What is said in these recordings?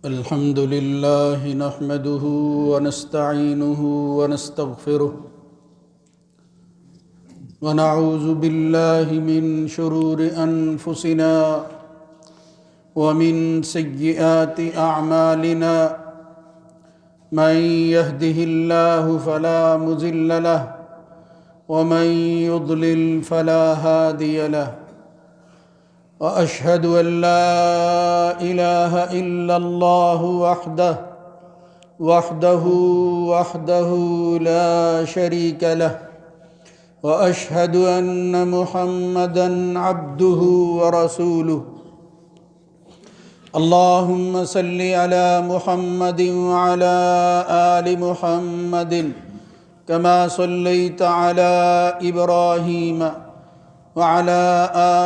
الحمد لله نحمده ونستعينه ونستغفره ونعوذ بالله من شرور أنفسنا ومن سيئات أعمالنا من يهده الله فلا مضل له ومن يضلل فلا هادي له وأشهد أن لا إله إلا الله وحده لا شريك له وأشهد أن محمدًا عبده ورسوله اللهم صل على محمد وعلى آل محمد كما صليت على إبراهيم وعلى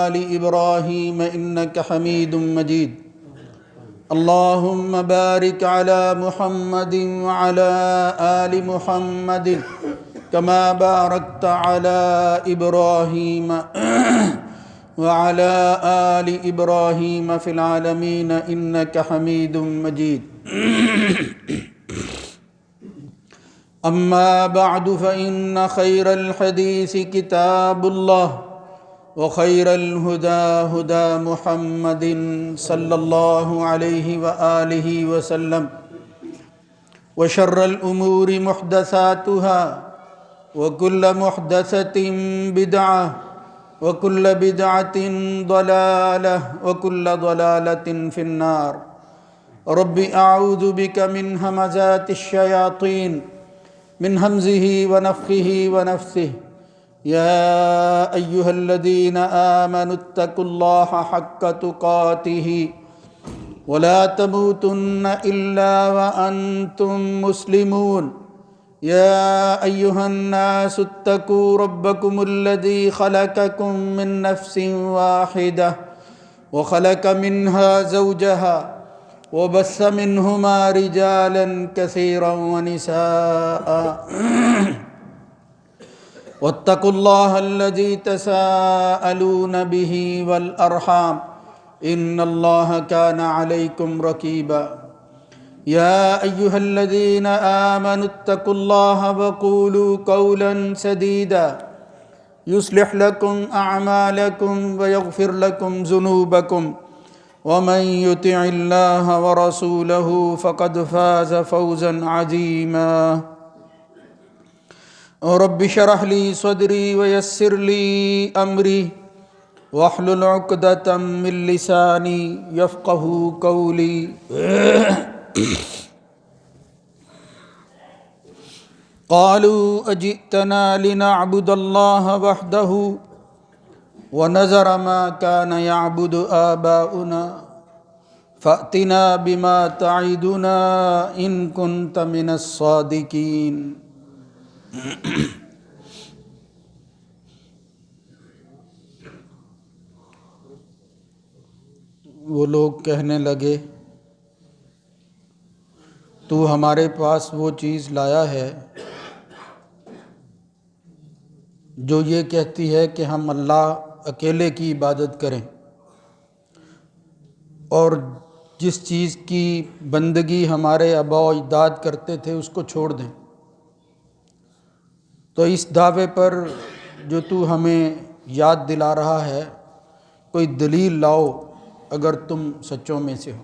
آل إبراهيم إنك حميد مجيد اللهم بارك على محمد وعلى آل محمد كما باركت على إبراهيم وعلى آل إبراهيم في العالمين إنك حميد مجيد أما بعد فإن خير الحديث كتاب الله وخير الهدى هدى محمد صلى الله عليه وآله وسلم وشر الأمور محدثاتها وكل محدثة بدعة وكل بدعة ضلالة وكل ضلالة في النار رب أعوذ بك من همزات الشياطين من همزه ونفخه ونفثه يا أيها الذين آمنوا اتقوا الله حق تقاته ولا تموتن إلا وأنتم مسلمون يا أيها الناس اتقوا ربكم الذي خلقكم من نفس واحدة وخلق منها زوجها وبث منهما رجالا كثيرا ونساء واتقوا الله الذي تساءلون به والأرحام إن الله كان عليكم رقيبا يا أيها الذين آمنوا اتقوا الله وقولوا قولا سديدا يصلح لكم أعمالكم ويغفر لكم ذنوبكم ومن يطع الله ورسوله فقد فاز فوزا عظيما رب اشرح لي صدري ويسر لي أمري واحلل عقدة من لساني يفقهوا قولي قالوا أجئتنا لنعبد الله وحده ونذر ما كان يعبد آباؤنا فأتنا بما تعدنا إن كنت من الصادقين وہ لوگ کہنے لگے تو ہمارے پاس وہ چیز لایا ہے جو یہ کہتی ہے کہ ہم اللہ اکیلے کی عبادت کریں اور جس چیز کی بندگی ہمارے آباء و اجداد کرتے تھے اس کو چھوڑ دیں، تو اس دعوے پر جو تو ہمیں یاد دلا رہا ہے کوئی دلیل لاؤ اگر تم سچوں میں سے ہو۔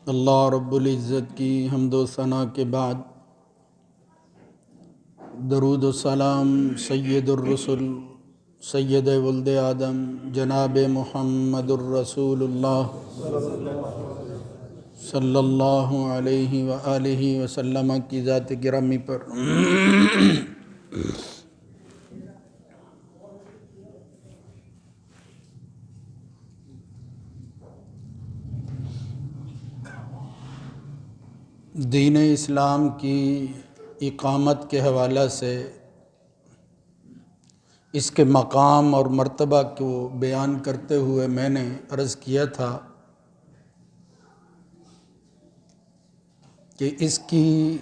اللہ رب العزت کی حمد و ثنا کے بعد درود و سلام سید الرسل سید ولد آدم جناب محمد الرسول اللہ صلی اللہ علیہ وآلہ وسلم کی ذات گرامی پر دین اسلام کی اقامت کے حوالہ سے اس کے مقام اور مرتبہ کو بیان کرتے ہوئے میں نے عرض کیا تھا کہ اس کی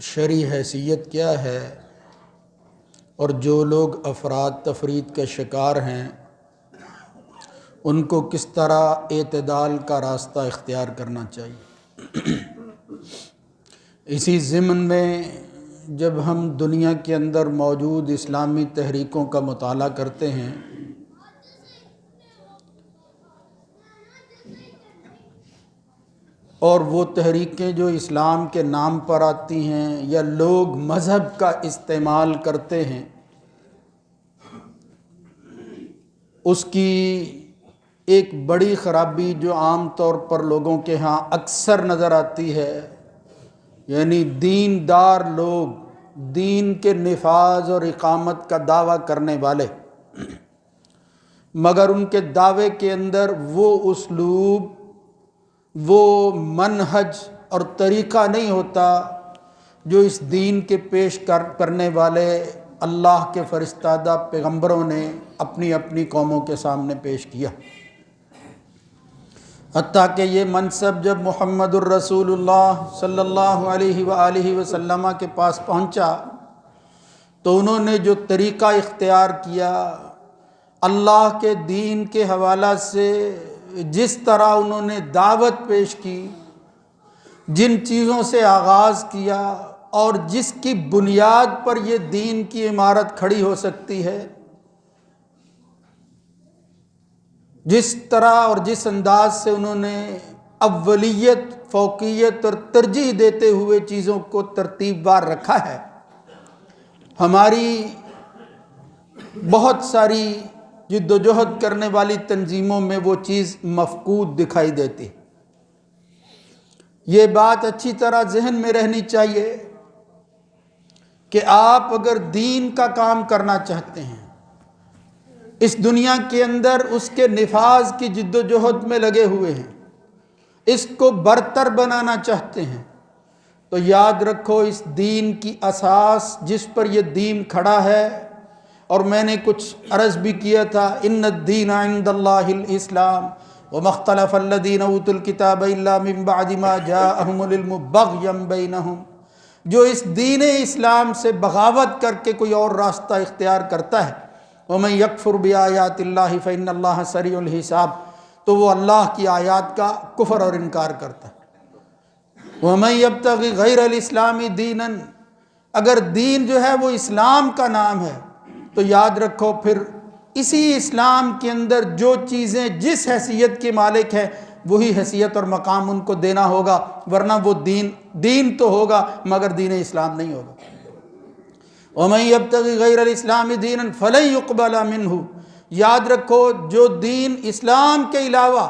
شرعی حیثیت کیا ہے اور جو لوگ افراد تفرید کا شکار ہیں ان کو کس طرح اعتدال کا راستہ اختیار کرنا چاہیے۔ اسی ضمن میں جب ہم دنیا کے اندر موجود اسلامی تحریکوں کا مطالعہ کرتے ہیں اور وہ تحریکیں جو اسلام کے نام پر آتی ہیں یا لوگ مذہب کا استعمال کرتے ہیں، اس کی ایک بڑی خرابی جو عام طور پر لوگوں کے ہاں اکثر نظر آتی ہے، یعنی دیندار لوگ، دین کے نفاذ اور اقامت کا دعویٰ کرنے والے، مگر ان کے دعوے کے اندر وہ اسلوب، وہ منہج اور طریقہ نہیں ہوتا جو اس دین کے پیش کرنے والے اللہ کے فرستادہ پیغمبروں نے اپنی اپنی قوموں کے سامنے پیش کیا۔ حتیٰ کہ یہ منصب جب محمد الرسول اللہ صلی اللہ علیہ وآلہ وسلم کے پاس پہنچا تو انہوں نے جو طریقہ اختیار کیا، اللہ کے دین کے حوالہ سے جس طرح انہوں نے دعوت پیش کی، جن چیزوں سے آغاز کیا اور جس کی بنیاد پر یہ دین کی عمارت کھڑی ہو سکتی ہے، جس طرح اور جس انداز سے انہوں نے اولیت، فوقیت اور ترجیح دیتے ہوئے چیزوں کو ترتیب وار رکھا ہے، ہماری بہت ساری جد و جہد کرنے والی تنظیموں میں وہ چیز مفقود دکھائی دیتی۔ یہ بات اچھی طرح ذہن میں رہنی چاہیے کہ آپ اگر دین کا کام کرنا چاہتے ہیں، اس دنیا کے اندر اس کے نفاذ کی جد و جہد میں لگے ہوئے ہیں، اس کو برتر بنانا چاہتے ہیں، تو یاد رکھو اس دین کی اساس جس پر یہ دین کھڑا ہے، اور میں نے کچھ عرض بھی کیا تھا، ان الدین عند اللہ الاسلام وما اختلف الذین اوتوا الکتاب الا من بعد ما جاءہم العلم بغیا بینہم، جو اس دین اسلام سے بغاوت کر کے کوئی اور راستہ اختیار کرتا ہے، ومن یکفر بآیات اللہ فإن اللہ سریع الحساب، تو وہ اللہ کی آیات کا کفر اور انکار کرتا ہے۔ ومن یبتغی غیر الاسلام دینا، اگر دین جو ہے وہ اسلام کا نام ہے تو یاد رکھو پھر اسی اسلام کے اندر جو چیزیں جس حیثیت کے مالک ہیں وہی حیثیت اور مقام ان کو دینا ہوگا، ورنہ وہ دین تو ہوگا مگر دین اسلام نہیں ہوگا۔ وَمَن يَبْتَغِ غَيْرَ الْإِسْلَامِ دِينًا فَلَن يُقْبَلَ مِنْهُ، یاد رکھو جو دین اسلام کے علاوہ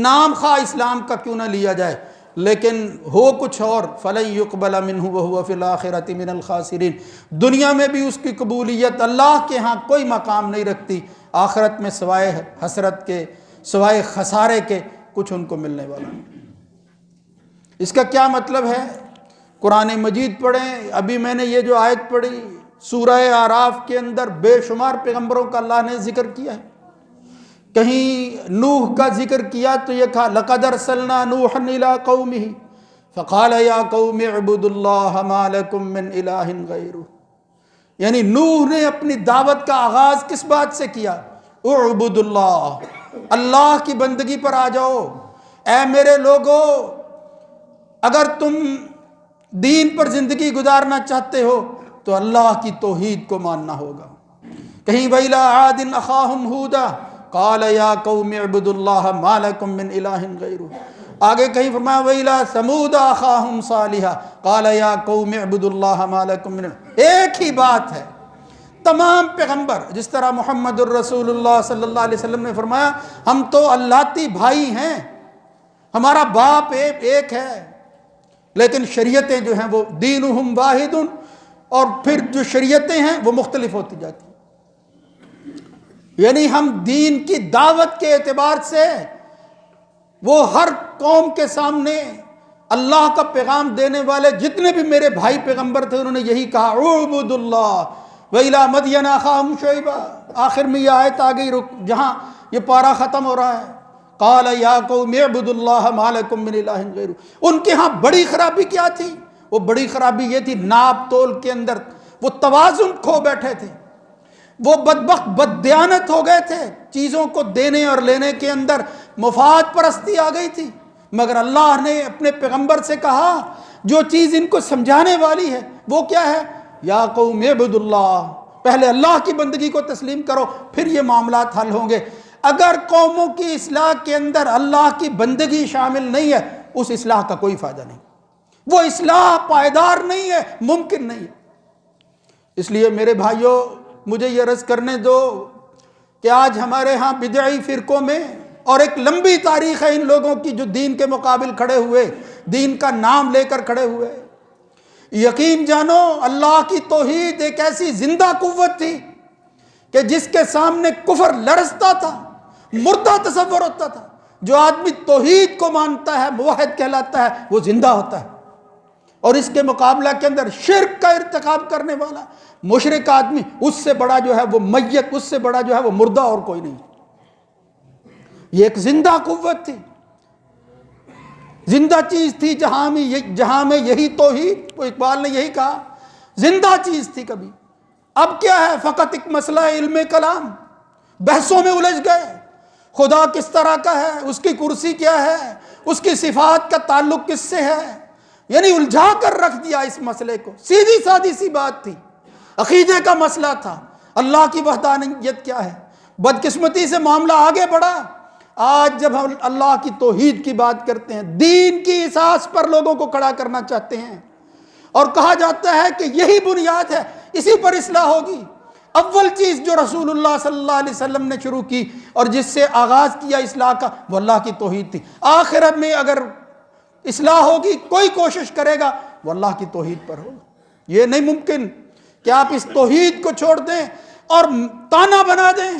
نام خواہ اسلام کا کیوں نہ لیا جائے لیکن ہو کچھ اور، فَلَن يُقْبَلَ مِنْهُ وَهُوَ فِي الْآخِرَةِ مِنَ الْخَاسِرِينَ، دنیا میں بھی اس کی قبولیت اللہ کے ہاں کوئی مقام نہیں رکھتی، آخرت میں سوائے حسرت کے، سوائے خسارے کے کچھ ان کو ملنے والا نہیں۔ اس کا کیا مطلب ہے؟ قرآن مجید پڑھیں، ابھی میں نے یہ جو آیت پڑھی سورہ اعراف کے اندر بے شمار پیغمبروں کا اللہ نے ذکر کیا ہے، کہیں نوح کا ذکر کیا تو یہ کہا لَقَدْ أَرْسَلْنَا نُوحًا إِلَىٰ قَوْمِهِ فَقَالَ يَا قَوْمِ اعْبُدُوا اللَّهَ مَا لَكُم مِّنْ إِلَٰهٍ غَيْرُهُ، یعنی نوح نے اپنی دعوت کا آغاز کس بات سے کیا؟ اعبدوا اللہ، اللہ کی بندگی پر آ جاؤ، اے میرے لوگو اگر تم دین پر زندگی گزارنا چاہتے ہو تو اللہ کی توحید کو ماننا ہوگا۔ کہیں وَإِلَىٰ عَادٍ أَخَاهُمْ هُودًا قَالَ يَا قَوْمِ اعْبُدُوا اللَّهَ مَا لَكُم مِّنْ إِلَٰهٍ غَيْرُهُ، آگے کہیں فرمایا وَإِلَىٰ ثَمُودَ أَخَاهُمْ صَالِحًا قَالَ يَا قَوْمِ اعْبُدُوا اللَّهَ مَا لَكُم مِّنْ، ایک ہی بات ہے، تمام پیغمبر جس طرح محمد الرسول اللہ صلی اللہ علیہ وسلم نے فرمایا ہم تو اللہتی بھائی ہیں، ہمارا باپ ایک ہے، لیکن شریعتیں جو ہیں وہ دینہم واحد، اور پھر جو شریعتیں ہیں وہ مختلف ہوتی جاتی ہیں، یعنی ہم دین کی دعوت کے اعتبار سے وہ ہر قوم کے سامنے اللہ کا پیغام دینے والے جتنے بھی میرے بھائی پیغمبر تھے انہوں نے یہی کہا اعبدوا اللہ وَإِلَىٰ مَدْيَنَ أَخَاهُمْ شُعَيْبًا، آخر میں یہ آیت آ گئی جہاں یہ پارہ ختم ہو رہا ہے قال یا قوم اعبدوا اللہ ما لکم من الہ غیرہ۔ ان کے ہاں بڑی خرابی کیا تھی؟ وہ بڑی خرابی یہ تھی، ناپ تول کے اندر وہ توازن کھو بیٹھے تھے، وہ بدبخت بددیانت ہو گئے تھے، چیزوں کو دینے اور لینے کے اندر مفاد پرستی آ گئی تھی۔ مگر اللہ نے اپنے پیغمبر سے کہا جو چیز ان کو سمجھانے والی ہے وہ کیا ہے؟ یا قوم اعبدوا اللہ، پہلے اللہ کی بندگی کو تسلیم کرو، پھر یہ معاملات حل ہوں گے۔ اگر قوموں کی اصلاح کے اندر اللہ کی بندگی شامل نہیں ہے، اس اصلاح کا کوئی فائدہ نہیں، وہ اصلاح پائیدار نہیں ہے، ممکن نہیں ہے۔ اس لیے میرے بھائیوں، مجھے یہ عرض کرنے دو کہ آج ہمارے ہاں بدعی فرقوں میں، اور ایک لمبی تاریخ ہے ان لوگوں کی جو دین کے مقابل کھڑے ہوئے، دین کا نام لے کر کھڑے ہوئے، یقین جانو اللہ کی توحید ایک ایسی زندہ قوت تھی کہ جس کے سامنے کفر لرزتا تھا، مردہ تصور ہوتا تھا۔ جو آدمی توحید کو مانتا ہے، موحد کہلاتا ہے، وہ زندہ ہوتا ہے، اور اس کے مقابلہ کے اندر شرک کا ارتکاب کرنے والا مشرک آدمی، اس سے بڑا جو ہے وہ میت، اس سے بڑا جو ہے وہ مردہ اور کوئی نہیں۔ یہ ایک زندہ قوت تھی، زندہ چیز تھی، جہاں میں یہی توحید، وہ اقبال نے یہی کہا، زندہ چیز تھی کبھی۔ اب کیا ہے؟ فقط ایک مسئلہ علم کلام، بحثوں میں الجھ گئے، خدا کس طرح کا ہے، اس کی کرسی کیا ہے، اس کی صفات کا تعلق کس سے ہے، یعنی الجھا کر رکھ دیا اس مسئلے کو۔ سیدھی سادی سی بات تھی، عقیدے کا مسئلہ تھا، اللہ کی وحدانیت کیا ہے۔ بدقسمتی سے معاملہ آگے بڑھا، آج جب ہم اللہ کی توحید کی بات کرتے ہیں، دین کی اساس پر لوگوں کو کھڑا کرنا چاہتے ہیں، اور کہا جاتا ہے کہ یہی بنیاد ہے، اسی پر اصلاح ہوگی۔ اول چیز جو رسول اللہ صلی اللہ علیہ وسلم نے شروع کی اور جس سے آغاز کیا اصلاح کا، وہ اللہ کی توحید تھی۔ آخرت میں اگر اصلاح ہوگی، کوئی کوشش کرے گا، وہ اللہ کی توحید پر ہوگا۔ یہ نہیں ممکن کہ آپ اس توحید کو چھوڑ دیں اور تانا بنا دیں۔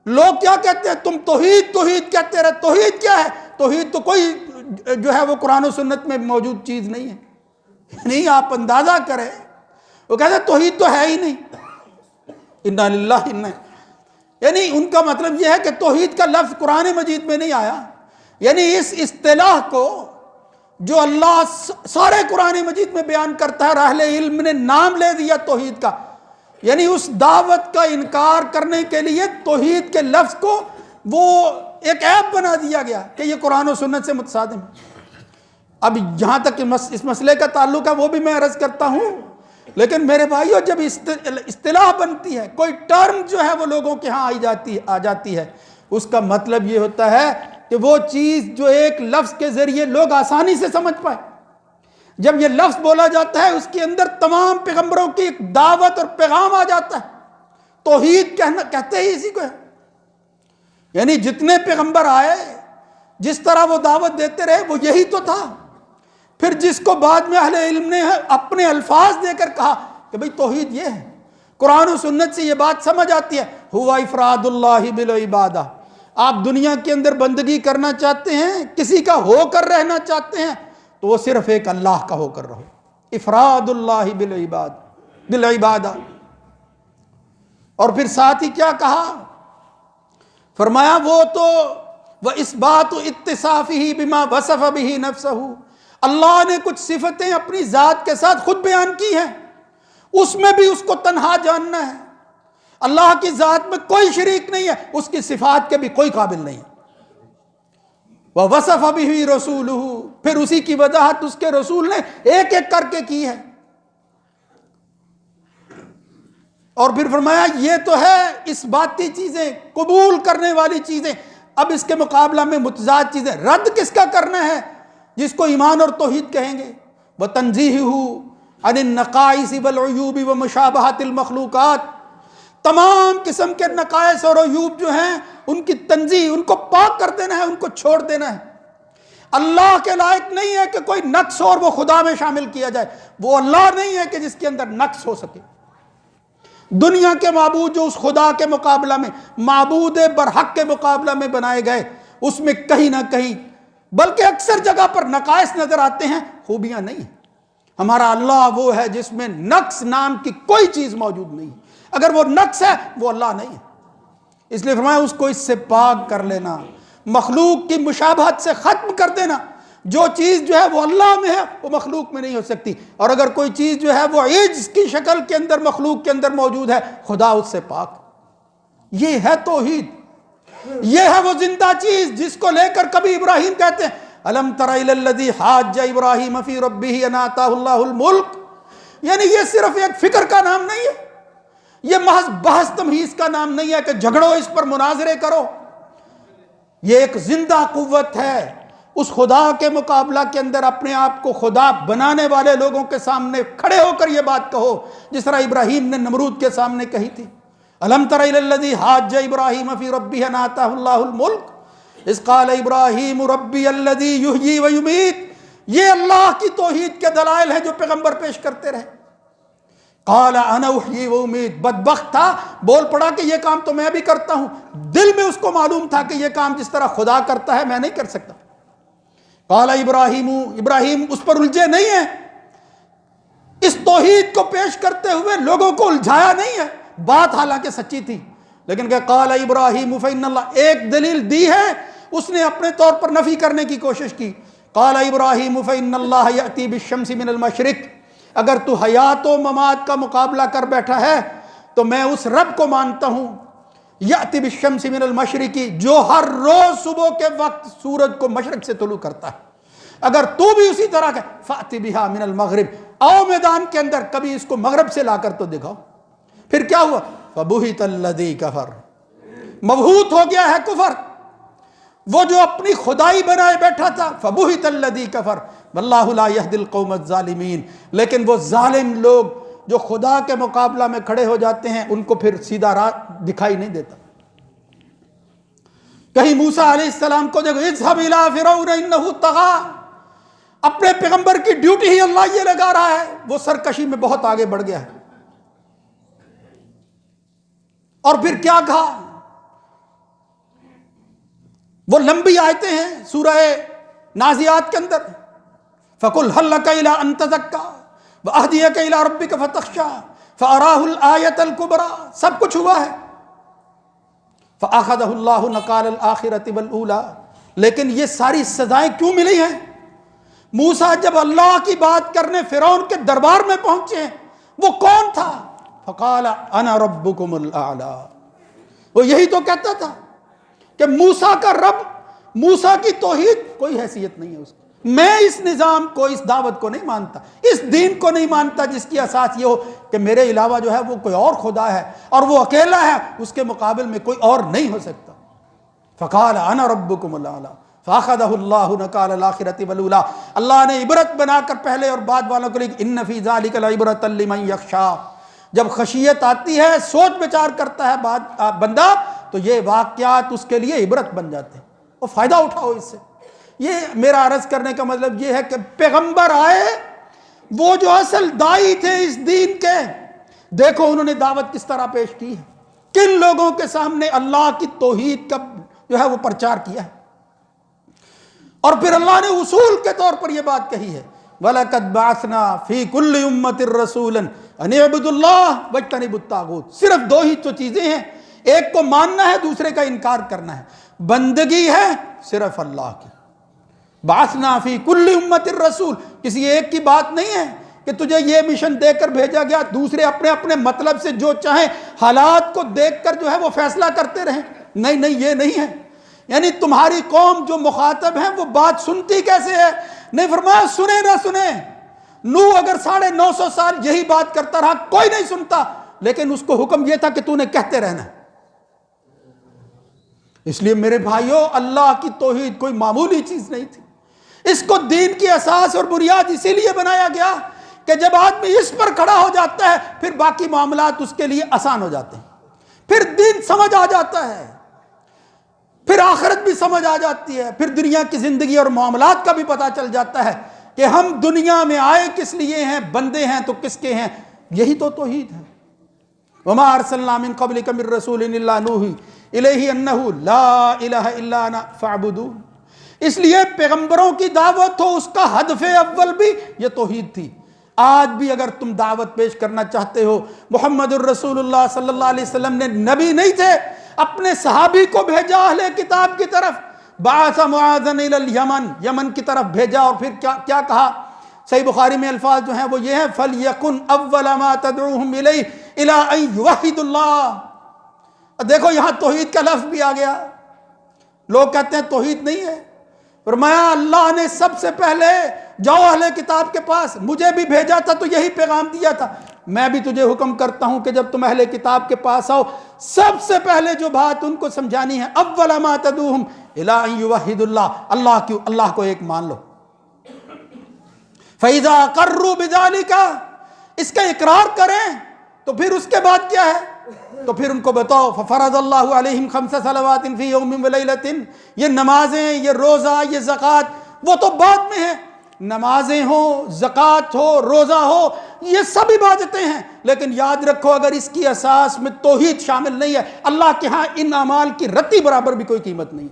لوگ کیا کہتے ہیں؟ تم توحید توحید کہتے رہے۔ توحید کیا ہے؟ توحید تو کوئی جو ہے وہ قرآن و سنت میں موجود چیز نہیں ہے۔ نہیں، آپ اندازہ کریں، وہ کہتے ہیں توحید تو ہے ہی نہیں۔ انا للہ انا، یعنی ان کا مطلب یہ ہے کہ توحید کا لفظ قرآن مجید میں نہیں آیا، یعنی اس اصطلاح کو جو اللہ سارے قرآن مجید میں بیان کرتا ہے، اہل علم نے نام لے دیا توحید کا، یعنی اس دعوت کا انکار کرنے کے لیے توحید کے لفظ کو وہ ایک عیب بنا دیا گیا کہ یہ قرآن و سنت سے متصادم ہے۔ اب جہاں تک اس مسئلے کا تعلق ہے وہ بھی میں عرض کرتا ہوں، لیکن میرے بھائیو جب اصطلاح بنتی ہے، کوئی ٹرم جو ہے وہ لوگوں کے ہاں آ جاتی ہے، اس کا مطلب یہ ہوتا ہے کہ وہ چیز جو ایک لفظ کے ذریعے لوگ آسانی سے سمجھ پائے۔ جب یہ لفظ بولا جاتا ہے، اس کے اندر تمام پیغمبروں کی ایک دعوت اور پیغام آ جاتا ہے۔ توحید کہتے ہی اسی کو ہے، یعنی جتنے پیغمبر آئے، جس طرح وہ دعوت دیتے رہے، وہ یہی تو تھا۔ پھر جس کو بعد میں اہل علم نے اپنے الفاظ دے کر کہا کہ بھئی توحید یہ ہے، قرآن و سنت سے یہ بات سمجھ آتی ہے، ہوا افراد اللہ بالعبادہ۔ آپ دنیا کے اندر بندگی کرنا چاہتے ہیں، کسی کا ہو کر رہنا چاہتے ہیں، تو وہ صرف ایک اللہ کا ہو کر رہو، افراد اللہ بالعبادہ۔ اور پھر ساتھ ہی کیا کہا؟ فرمایا وہ تو وَإِثْبَاتُ اِتِّصَافِهِ بِمَا وَصَفَ بِهِ نَفْسَهُ، اللہ نے کچھ صفتیں اپنی ذات کے ساتھ خود بیان کی ہیں، اس میں بھی اس کو تنہا جاننا ہے۔ اللہ کی ذات میں کوئی شریک نہیں ہے، اس کی صفات کے بھی کوئی قابل نہیں۔ وَوَصَفَ بِهِ رَسُولُهُ، پھر اسی کی وضاحت اس کے رسول نے ایک ایک کر کے کی ہے۔ اور پھر فرمایا یہ تو ہے اس باتی چیزیں، قبول کرنے والی چیزیں۔ اب اس کے مقابلہ میں متضاد چیزیں، رد کس کا کرنا ہے؟ جس کو ایمان اور توحید کہیں گے۔ وَتَنزِيهُ عَنِ النَّقَائِصِ وَالْعُيُوبِ وَمُشَابَهَةِ الْمَخْلُوقَاتِ، تمام قسم کے نقائص اور عیوب جو ہیں ان کی تنزیہ، ان کو پاک کر دینا ہے، ان کو چھوڑ دینا ہے۔ اللہ کے لائق نہیں ہے کہ کوئی نقص ہو اور وہ خدا میں شامل کیا جائے۔ وہ اللہ نہیں ہے کہ جس کے اندر نقص ہو سکے۔ دنیا کے معبود جو اس خدا کے مقابلہ میں، معبود برحق کے مقابلہ میں بنائے گئے، اس میں کہیں نہ کہیں بلکہ اکثر جگہ پر نقائص نظر آتے ہیں، خوبیاں نہیں ہیں۔ ہمارا اللہ وہ ہے جس میں نقص نام کی کوئی چیز موجود نہیں ہے۔ اگر وہ نقص ہے وہ اللہ نہیں ہے۔ اس لیے فرمایا اس کو اس سے پاک کر لینا۔ مخلوق کی مشابہت سے ختم کر دینا. جو چیز جو ہے وہ اللہ میں ہے وہ مخلوق میں نہیں ہو سکتی، اور اگر کوئی چیز جو ہے وہ عجز کی شکل کے اندر مخلوق کے اندر موجود ہے، خدا اس سے پاک. یہ ہے توحید، یہ ہے وہ زندہ چیز جس کو لے کر کبھی ابراہیم کہتے ہیں الم تر الی الذی حاج ابراہیم فی ربہ ان آتاہ اللہ الملک. یعنی یہ صرف ایک فکر کا نام نہیں ہے، یہ محض بحث تمہیز کا نام نہیں ہے کہ جھگڑو اس پر مناظرے کرو. یہ ایک زندہ قوت ہے. اس خدا کے مقابلہ کے اندر اپنے آپ کو خدا بنانے والے لوگوں کے سامنے کھڑے ہو کر یہ بات کہو جس طرح ابراہیم نے نمرود کے سامنے کہی تھی. الم تر الی الذی حاج ابراہیم فی ربہ ان آتاہ اللہ الملک اذ قال ابراہیم ربی الذی یحیی و یمیت. یہ اللہ کی توحید کے دلائل ہیں جو پیغمبر پیش کرتے رہے. قال انا احیی و امیت. بدبخت تھا، بول پڑا کہ یہ کام تو میں بھی کرتا ہوں. دل میں اس کو معلوم تھا کہ یہ کام جس طرح خدا کرتا ہے میں نہیں کر سکتا. قال ابراہیم اس پر الجھے نہیں ہیں، اس توحید کو پیش کرتے ہوئے لوگوں کو الجھایا نہیں ہے. بات حالانکہ سچی تھی، لیکن کہ قال ابراہیم فإن اللہ، ایک دلیل دی ہے، اس نے اپنے طور پر نفی کرنے کی کوشش کی. قال ابراہیم فإن اللہ یأتی بالشمس من المشرق. اگر تو حیات و ممات کا مقابلہ کر بیٹھا ہے تو میں اس رب کو مانتا ہوں یأتی بالشمس من المشرقی، جو ہر روز صبح کے وقت سورج کو مشرق سے طلوع کرتا ہے. اگر تو بھی اسی طرح کا فأتی بہا من المغرب، آؤ میدان کے اندر کبھی اس کو مغرب سے لا کر تو دکھاؤ. پھر کیا ہوا؟ فبہت الذی کفر، مبہوت ہو گیا ہے کفر، وہ جو اپنی خدائی بنائے بیٹھا تھا. فبہت الذی کفر واللہ لا یہدی القوم الظالمین. لیکن وہ ظالم لوگ جو خدا کے مقابلہ میں کھڑے ہو جاتے ہیں ان کو پھر سیدھا راہ دکھائی نہیں دیتا. کہیں موسیٰ علیہ السلام کو دیکھو اذهب الی فرعون انہ طغی، اپنے پیغمبر کی ڈیوٹی ہی اللہ یہ لگا رہا ہے، وہ سرکشی میں بہت آگے بڑھ گیا ہے. اور پھر کیا کہا؟ وہ لمبی آیتیں ہیں سورہ نازعات کے اندر. فَقُلْ هَلْ لَكَ إِلَىٰ أَن تَزَكَّىٰ وَأَهْدِيَكَ إِلَىٰ رَبِّكَ فَتَخْشَىٰ فَأَرَاهُ الْآيَةَ الْكُبْرىٰ. سب کچھ ہوا ہے. فَأَخَذَهُ اللَّهُ نَكَالَ الْآخِرَةِ وَالْأُولَىٰ. لیکن یہ ساری سزائیں کیوں ملی ہیں؟ موسیٰ جب اللہ کی بات کرنے فرعون کے دربار میں پہنچے، وہ کون تھا؟ فَقَالَ أَنَا رَبُّكُمُ الْأَعْلَىٰ. وہ یہی تو کہتا تھا کہ موسیٰ کا رب، موسیٰ کی توحید کوئی حیثیت نہیں ہے اس کی. میں اس نظام کو، اس دعوت کو نہیں مانتا، اس دین کو نہیں مانتا جس کی اساس یہ ہو کہ میرے علاوہ جو ہے وہ کوئی اور خدا ہے اور وہ اکیلا ہے، اس کے مقابل میں کوئی اور نہیں ہو سکتا. فقال انا ربکم الاعلی فاخذہ اللہ نکال الآخرۃ والأولیٰ. اللہ نے عبرت بنا کر پہلے اور بعد والوں کے لیے ان فی ذلک لعبرۃ لمن یخشی. جب خشیت آتی ہے، سوچ بچار کرتا ہے بندہ، تو یہ واقعات اس کے لیے عبرت بن جاتے ہیں، اور فائدہ اٹھاؤ اس سے. یہ میرا عرض کرنے کا مطلب یہ ہے کہ پیغمبر آئے، وہ جو اصل دائی تھے اس دین کے، دیکھو انہوں نے دعوت کس طرح پیش کی ہے، کن لوگوں کے سامنے اللہ کی توحید کا جو ہے وہ پرچار کیا ہے. اور پھر اللہ نے اصول کے طور پر یہ بات کہی ہے وَلَقَدْ بَعَثْنَا فِي كُلِّ أُمَّةٍ رَسُولًا أَنِ اعْبُدُوا اللَّهَ وَاجْتَنِبُوا الطَّاغُوتَ. صرف دو ہی تو چیزیں ہیں، ایک کو ماننا ہے، دوسرے کا انکار کرنا ہے. بندگی ہے صرف اللہ کی. بَعَثْنَا فِي كُلِّ أُمَّةٍ رَسُول، کسی ایک کی بات نہیں ہے کہ تجھے یہ مشن دے کر بھیجا گیا، دوسرے اپنے اپنے مطلب سے جو چاہیں حالات کو دیکھ کر جو ہے وہ فیصلہ کرتے رہیں. نہیں نہیں، یہ نہیں ہے. یعنی تمہاری قوم جو مخاطب ہیں وہ بات سنتی کیسے ہے؟ نہیں فرمایا سنے نہ سنے. نوح اگر 950 سال یہی بات کرتا رہا کوئی نہیں سنتا، لیکن اس کو حکم یہ تھا کہ تو نے کہتے رہنا. اس لیے میرے بھائیوں، اللہ کی توحید کوئی معمولی چیز نہیں تھی. اس کو دین کی اساس اور بنیاد اسی لیے بنایا گیا کہ جب آدمی اس پر کھڑا ہو جاتا ہے پھر باقی معاملات اس کے لیے آسان ہو جاتے ہیں، پھر دین سمجھ آ جاتا ہے، پھر آخرت بھی سمجھ آ جاتی ہے، پھر دنیا کی زندگی اور معاملات کا بھی پتہ چل جاتا ہے کہ ہم دنیا میں آئے کس لیے ہیں، بندے ہیں تو کس کے ہیں. یہی تو توحید ہے. وما ارسلنا من قبلک من رسول الا نوحی الیہ انہ لا الہ الا انا فاعبدون. اس لیے پیغمبروں کی دعوت ہو، اس کا ہدف اول بھی یہ توحید تھی. آج بھی اگر تم دعوت پیش کرنا چاہتے ہو، محمد الرسول اللہ صلی اللہ علیہ وسلم نے نبی نہیں تھے، اپنے صحابی کو بھیجا اہل کتاب کی طرف، بعث معاذا الی الیمن، یمن کی طرف بھیجا، اور پھر کیا کہا؟ صحیح بخاری میں الفاظ جو ہیں وہ یہ ہیں فَلْيَكُنْ أَوَّلَ مَا تَدْعُوهُمْ إِلَيْهِ إِلَىٰ أَن يُوَحِّدُوا اللَّهَ۔ دیکھو یہاں توحید کا لفظ بھی آ گیا۔ لوگ کہتے ہیں توحید نہیں ہے، فرمایا اللہ نے سب سے پہلے جاؤ اہل کتاب کے پاس، مجھے بھی بھیجا تھا تو یہی پیغام دیا تھا، میں بھی تجھے حکم کرتا ہوں کہ جب تم اہل کتاب کے پاس آؤ سب سے پہلے جو بات ان کو سمجھانی ہے اول ما تدعوہم الی ان یوحدوا اللہ، اللہ کو ایک مان لو۔ فَإِذَا أَقَرُّوا بِذَلِكَ، اس کا اقرار کریں تو پھر اس کے بعد کیا ہے؟ تو پھر ان کو بتاؤ فَفَرَضَ اللَّهُ عَلَيْهِمْ 5 صَلَوَاتٍ فِي يَوْمٍ وَلَيْلَةٍ، یہ نمازیں، یہ روزہ، یہ زکوٰۃ وہ تو بعد میں ہیں، نمازیں ہوں، زکوٰۃ ہو، روزہ ہو، یہ سب عبادتیں ہیں، لیکن یاد رکھو اگر اس کی اساس میں توحید شامل نہیں ہے اللہ کے ہاں ان اعمال کی رتی برابر بھی کوئی قیمت نہیں۔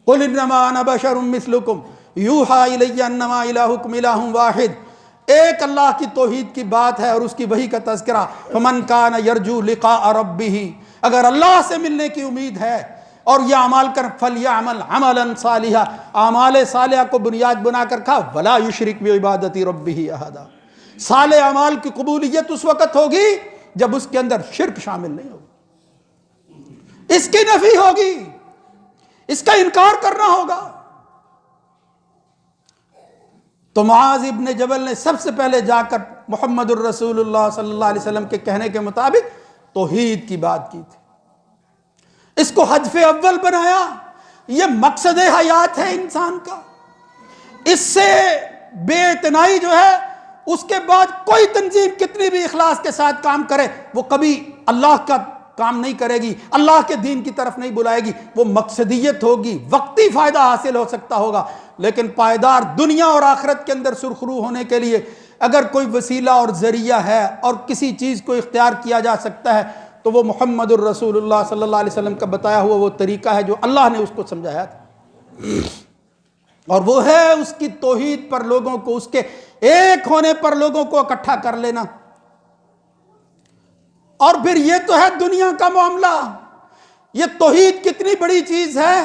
قُلْ إِنَّمَا أَنَا بَشَرٌ مِثْلُكُمْ يُوحَىٰ إِلَيَّ أَنَّمَا إِلَٰهُكُمْ إِلَٰهٌ وَاحِدٌ، ایک اللہ کی توحید کی بات ہے اور اس کی وحی کا تذکرہ۔ فَمَنْ كَانَ يَرْجُو لِقَاءَ رَبِّهِ، اگر اللہ سے ملنے کی امید ہے اور یہ اعمال کر فَلْيَعْمَلْ عَمَلًا صَالِحًا، اعمال صالحہ کو بنیاد بنا کر کھا، وَلَا يُشْرِكْ بِعِبَادَةِ رَبِّهِ أَحَدًا، صالح اعمال کی قبولیت اس وقت ہوگی جب اس کے اندر شرک شامل نہیں ہوگا، اس کی نفی ہوگی، اس کا انکار کرنا ہوگا۔ تو معاذ ابن جبل نے سب سے پہلے جا کر محمد الرسول اللہ صلی اللہ علیہ وسلم کے کہنے کے مطابق توحید کی بات کی تھی، اس کو ہدف اول بنایا، یہ مقصد حیات ہے انسان کا، اس سے بے اعتنائی جو ہے اس کے بعد کوئی تنظیم کتنی بھی اخلاص کے ساتھ کام کرے وہ کبھی اللہ کا کام نہیں کرے گی، اللہ کے دین کی طرف نہیں بلائے گی، وہ مقصدیت ہوگی، وقتی فائدہ حاصل ہو سکتا ہوگا، لیکن پائیدار دنیا اور آخرت کے اندر سرخرو ہونے کے لیے اگر کوئی وسیلہ اور ذریعہ ہے اور کسی چیز کو اختیار کیا جا سکتا ہے تو وہ محمد الرسول اللہ صلی اللہ علیہ وسلم کا بتایا ہوا وہ طریقہ ہے جو اللہ نے اس کو سمجھایا تھا، اور وہ ہے اس کی توحید پر لوگوں کو، اس کے ایک ہونے پر لوگوں کو اکٹھا کر لینا۔ اور پھر یہ تو ہے دنیا کا معاملہ، یہ توحید کتنی بڑی چیز ہے۔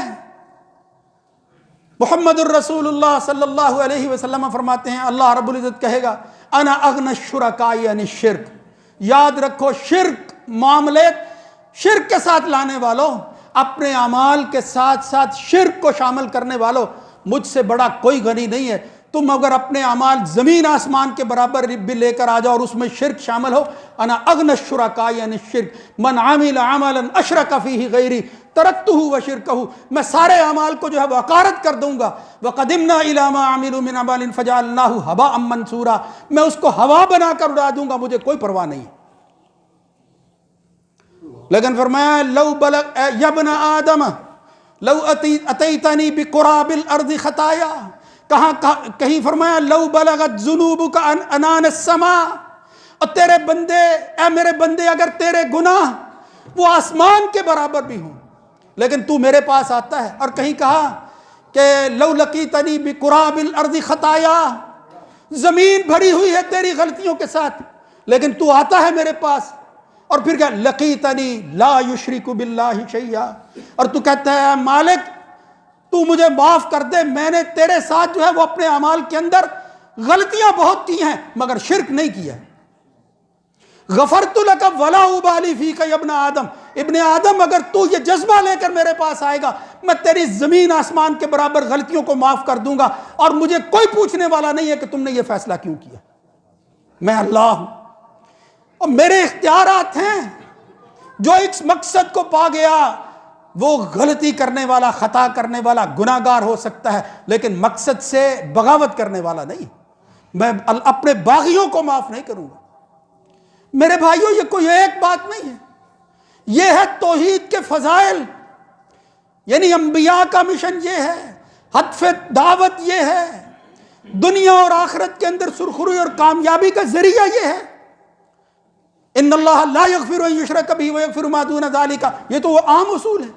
محمد الرسول اللہ صلی اللہ علیہ وسلم فرماتے ہیں اللہ رب العزت کہے گا انا اغنى الشرکاء عن الشرک، یاد رکھو شرک معاملے، شرک کے ساتھ لانے والوں، اپنے اعمال کے ساتھ ساتھ شرک کو شامل کرنے والوں، مجھ سے بڑا کوئی غنی نہیں ہے۔ تم اگر اپنے اعمال زمین آسمان کے برابر بھی لے کر آ جاؤ اور اس میں شرک شامل ہو، انا اغنى الشرکاء عن الشرک من عمل عملا اشرک فیہ غیری ترکتہ وشرکہ، میں سارے اعمال کو جو ہے وقارت کر دوں گا۔ وقدمنا الی ما عملوا من عمل فجعلناہ ھباء منثورا، میں اس کو ہوا بنا کر اڑا دوں گا، مجھے کوئی پرواہ نہیں۔ لیکن فرمایا لو بلغ یا ابن آدم لو اتیتنی بقراب الارض خطایا، کہیں فرمایا لو بلغت ذنوبک عنان السماء، اور تیرے بندے، اے میرے بندے اگر تیرے گناہ وہ آسمان کے برابر بھی ہوں لیکن تو میرے پاس آتا ہے، اور کہیں کہا کہ لو لقیتنی بقراب الارض خطایا، زمین بھری ہوئی ہے تیری غلطیوں کے ساتھ لیکن تو آتا ہے میرے پاس، اور پھر کیا لقیتنی لا یشرک باللہ شیئا، اور تو کہتا ہے مالک تو مجھے معاف کر دے، میں نے تیرے ساتھ جو ہے وہ اپنے اعمال کے اندر غلطیاں بہت کی ہیں مگر شرک نہیں کیا۔ غفرت لک ولا ابالی فیک یا ابن آدم، ابن آدم اگر تو یہ جذبہ لے کر میرے پاس آئے گا میں تیری زمین آسمان کے برابر غلطیوں کو معاف کر دوں گا، اور مجھے کوئی پوچھنے والا نہیں ہے کہ تم نے یہ فیصلہ کیوں کیا، میں اللہ ہوں اور میرے اختیارات ہیں۔ جو اس مقصد کو پا گیا وہ غلطی کرنے والا، خطا کرنے والا، گناہ گار ہو سکتا ہے لیکن مقصد سے بغاوت کرنے والا نہیں، میں اپنے باغیوں کو معاف نہیں کروں گا۔ میرے بھائیوں یہ کوئی ایک بات نہیں ہے، یہ ہے توحید کے فضائل، یعنی انبیاء کا مشن یہ ہے، ہدف دعوت یہ ہے، دنیا اور آخرت کے اندر سرخروئی اور کامیابی کا ذریعہ یہ ہے۔ ان اللہ لا یغفر ان یشرک بہ ویغفر ما دون ذلک، یہ تو وہ عام اصول ہے۔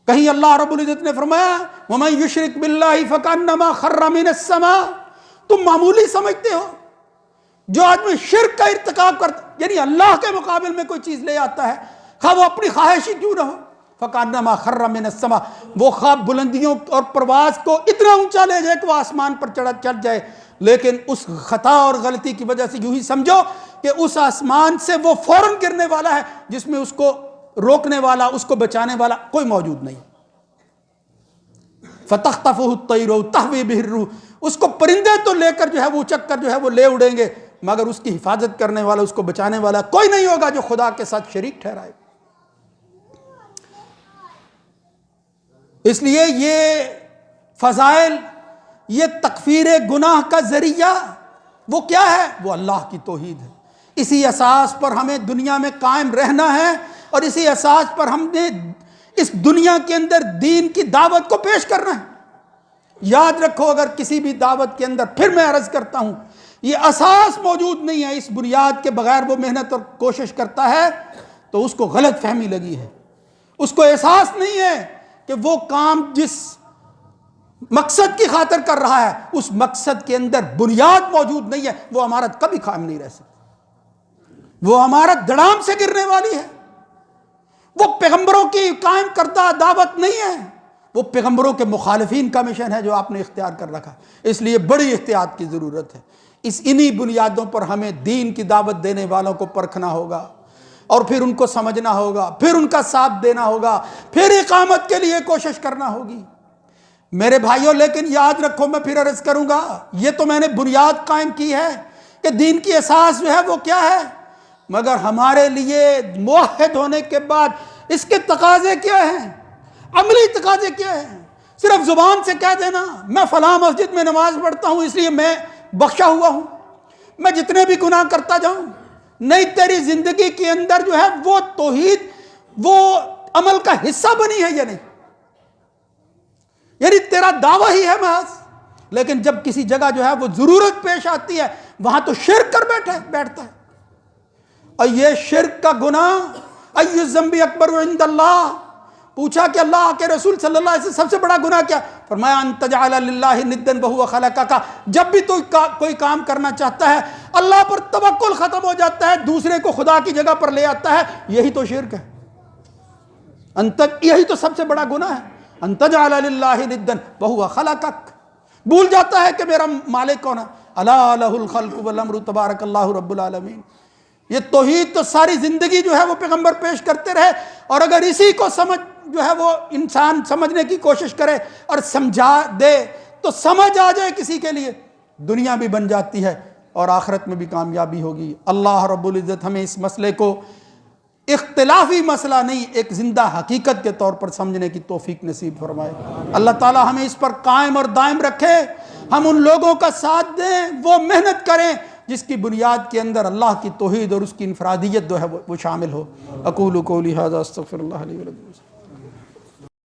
کہیں اللہ رب العزت نے فرمایا ومن یشرک باللہ فکانما خر من السماء، تم معمولی سمجھتے ہو جو آدمی شرک کا ارتکاب کرتا، یعنی اللہ کے مقابل میں کوئی چیز لے آتا ہے خواہ وہ اپنی خواہشی کیوں نہ ہو، فکانما خر من السما، وہ خواب بلندیوں اور پرواز کو اتنا اونچا لے جائے کہ وہ آسمان پر چڑھ جائے، لیکن اس خطا اور غلطی کی وجہ سے یوں ہی سمجھو کہ اس آسمان سے وہ فوراً گرنے والا ہے جس میں اس کو روکنے والا، اس کو بچانے والا کوئی موجود نہیں۔ فَتَخْطَفُهُ الطَّيْرُ تَهْوِي بِهِ الرِّيحُ، اس کو پرندے تو لے کر جو ہے وہ اچک کر جو ہے وہ لے اڑیں گے، مگر اس کی حفاظت کرنے والا، اس کو بچانے والا کوئی نہیں ہوگا جو خدا کے ساتھ شریک ٹھہرائے۔ اس لیے یہ فضائل، یہ تکفیر گناہ کا ذریعہ وہ کیا ہے؟ وہ اللہ کی توحید ہے۔ اسی اساس پر ہمیں دنیا میں قائم رہنا ہے، اور اسی اساس پر ہم نے اس دنیا کے اندر دین کی دعوت کو پیش کرنا ہے۔ یاد رکھو، اگر کسی بھی دعوت کے اندر، پھر میں عرض کرتا ہوں، یہ اساس موجود نہیں ہے، اس بنیاد کے بغیر وہ محنت اور کوشش کرتا ہے تو اس کو غلط فہمی لگی ہے، اس کو احساس نہیں ہے کہ وہ کام جس مقصد کی خاطر کر رہا ہے اس مقصد کے اندر بنیاد موجود نہیں ہے، وہ عمارت کبھی قائم نہیں رہ سکتی، وہ عمارت دڑام سے گرنے والی ہے۔ وہ پیغمبروں کی قائم کردہ دعوت نہیں ہے، وہ پیغمبروں کے مخالفین کا مشن ہے جو آپ نے اختیار کر رکھا۔ اس لیے بڑی احتیاط کی ضرورت ہے۔ انہی بنیادوں پر ہمیں دین کی دعوت دینے والوں کو پرکھنا ہوگا، اور پھر ان کو سمجھنا ہوگا، پھر ان کا ساتھ دینا ہوگا، پھر اقامت کے لیے کوشش کرنا ہوگی۔ میرے بھائیوں، لیکن یاد رکھو، میں پھر عرض کروں گا، یہ تو میں نے بنیاد قائم کی ہے کہ دین کی اساس جو ہے وہ کیا ہے، مگر ہمارے لیے موحد ہونے کے بعد اس کے تقاضے کیا ہیں، عملی تقاضے کیا ہیں؟ صرف زبان سے کہہ دینا میں فلاں مسجد میں نماز پڑھتا ہوں اس لیے میں بخشا ہوا ہوں، میں جتنے بھی گناہ کرتا جاؤں، نہیں، تیری زندگی کے اندر جو ہے وہ توحید وہ عمل کا حصہ بنی ہے یا نہیں؟ یعنی تیرا دعویٰ ہی ہے محض، لیکن جب کسی جگہ جو ہے وہ ضرورت پیش آتی ہے وہاں تو شرک کر بیٹھتا ہے۔ اور یہ شرک کا گناہ، ای الذنب اکبر عند اللہ، پوچھا کہ اللہ کے رسول صلی اللہ علیہ وسلم سب سے بڑا گناہ کیا؟ فرمایا ان تجعل للہ ندا وہو خلقک، جب بھی تو کوئی کام کرنا چاہتا ہے اللہ پر توکل ختم ہو جاتا ہے، دوسرے کو خدا کی جگہ پر لے آتا ہے، یہی تو شرک ہے، یہی تو سب سے بڑا گناہ ہے۔ ان تجعل للہ ندا وہو خلقک، بھول جاتا ہے کہ میرا مالک کون ہے، الا لہ الخلق والامر تبارک اللہ رب العالمین۔ یہ توحید تو ساری زندگی جو ہے وہ پیغمبر پیش کرتے رہے، اور اگر اسی کو سمجھ جو ہے وہ انسان سمجھنے کی کوشش کرے اور سمجھا دے تو سمجھ آ جائے کسی کے لیے، دنیا بھی بن جاتی ہے اور آخرت میں بھی کامیابی ہوگی۔ اللہ رب العزت ہمیں اس مسئلے کو اختلافی مسئلہ نہیں، ایک زندہ حقیقت کے طور پر سمجھنے کی توفیق نصیب فرمائے۔ اللہ تعالی ہمیں اس پر قائم اور دائم رکھے، ہم ان لوگوں کا ساتھ دیں، وہ محنت کریں جس کی بنیاد کے اندر اللہ کی توحید اور اس کی انفرادیت جو ہے وہ شامل ہو۔ اقول قولی ھذا استغفر اللہ لی ولکم۔